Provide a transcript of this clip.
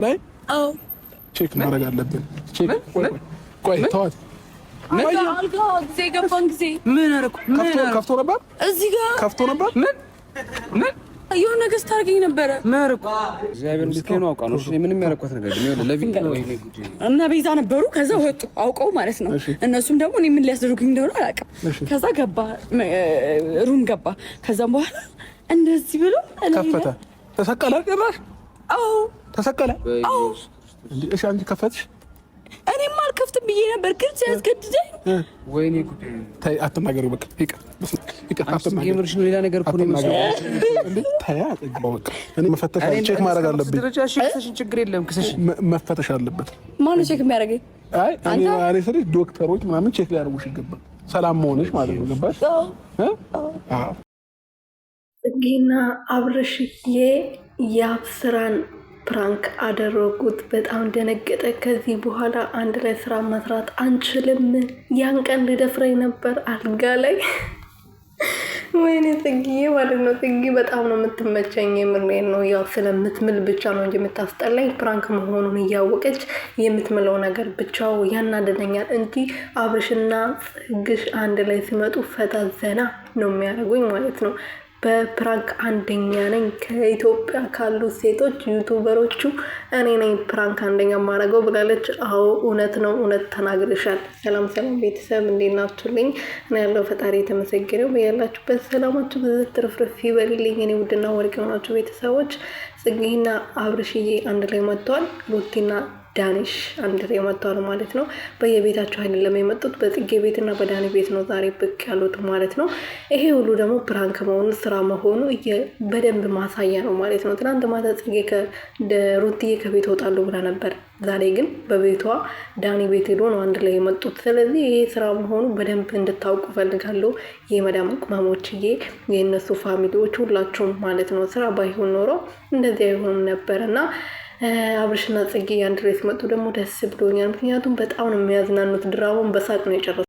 ላይ ቼክ ማድረግ አለብን። ቼክ ቆይ ተዋት። አልጋ ጊዜ ገባን ጊዜ ምን አደረኩ? ከፍቶ ነበር እዚህ ጋር ከፍቶ ነበር። ምን የሆነ ነገር ስታርገኝ ነበረ። ማረኩ እግዚአብሔር ምስኪኑ አውቃ ነው። ምንም ያረኳት ነገር ነው ለቪዲዮ ነው ይሄ ጉጂ እና ቤዛ ነበሩ። ከዛ ወጡ አውቀው ማለት ነው። እነሱም ደግሞ እኔ ምን ሊያስደርጉኝ እንደሆነ አላውቅም። ከዛ ገባ ሩም ገባ። ከዛም በኋላ እንደዚህ ብሎ ከፈተ። ተሰቀለ ጭራሽ። አዎ ተሰቀለ። አዎ እሺ አንቺ ከፈትሽ? እኔማ አልከፍትም ብዬ ነበር ግን ሲያስገድደኝ ወይኔ ጉዲ። ታይ አትናገሪ በቃ ይቀር አትናገሪ። ጌምርሽ ነው ሌላ ነገር እኮ ነው የሚመስለው እንዴ? ታይ አጥግባው በቃ እኔ መፈተሽ ቼክ ማድረግ አለብኝ። ደረጃሽ ክሰሽን ችግር የለም ክሰሽ መፈተሽ አለበት። ማነው ቼክ የሚያደርገኝ? አይ እኔ አሬ ዶክተሮች ምናምን ቼክ ሊያደርጉሽ ይገባል። ሰላም መሆንሽ ማለት ነው። ገባሽ? አዎ ጽጌና አብርሽዬ የአብስራን ፕራንክ አደረጉት። በጣም ደነገጠ። ከዚህ በኋላ አንድ ላይ ስራ መስራት አንችልም። ያን ቀን ልደፍረኝ ነበር አልጋ ላይ። ወይኔ ጽጌዬ ማለት ነው። ጽጌ በጣም ነው የምትመቸኝ። የምሬን ነው። ያው ስለምትምል ብቻ ነው እንጂ የምታስጠላኝ ፕራንክ መሆኑን እያወቀች የምትምለው ነገር ብቻው ያናደደኛል እንጂ አብርሽና ጽግሽ አንድ ላይ ሲመጡ ፈታ ዘና ነው የሚያደርጉኝ ማለት ነው። በፕራንክ አንደኛ ነኝ። ከኢትዮጵያ ካሉ ሴቶች ዩቱበሮቹ እኔ ነኝ ፕራንክ አንደኛ ማድረገው ብላለች። አዎ እውነት ነው፣ እውነት ተናግረሻል። ሰላም ሰላም ቤተሰብ እንዴት ናችሁልኝ? እኔ ያለው ፈጣሪ የተመሰገነው። በያላችሁበት ሰላማችሁ ብዙ ትርፍርፍ ይበልልኝ። እኔ ውድና ወርቅ የሆናችሁ ቤተሰቦች ጽጌና አብርሽዬ አንድ ላይ መጥተዋል። ሩቲና ዳኒሽ አንድ ላይ መጥተዋል ማለት ነው። በየቤታቸው አይደለም የመጡት፣ በጽጌ ቤትና በዳኒ ቤት ነው ዛሬ ብቅ ያሉት ማለት ነው። ይሄ ሁሉ ደግሞ ፕራንክ መሆኑ ስራ መሆኑ በደንብ ማሳያ ነው ማለት ነው። ትናንት ማታ ጽጌ ሩቲዬ ከቤት ወጣሉ ብላ ነበር። ዛሬ ግን በቤቷ ዳኒ ቤት ሄዶ ነው አንድ ላይ የመጡት። ስለዚህ ይሄ ስራ መሆኑ በደንብ እንድታውቁ ፈልጋለሁ። የመዳም ቅመሞችዬ፣ የእነሱ ፋሚሊዎች ሁላችሁም ማለት ነው። ስራ ባይሆን ኖሮ እንደዚህ አይሆንም ነበር እና አብርሽና ጽጌ አንድ ላይ ሲመጡ ደግሞ ደስ ብሎኛል። ምክንያቱም በጣም ነው የሚያዝናኑት። ድራማውን በሳቅ ነው የጨረሱት።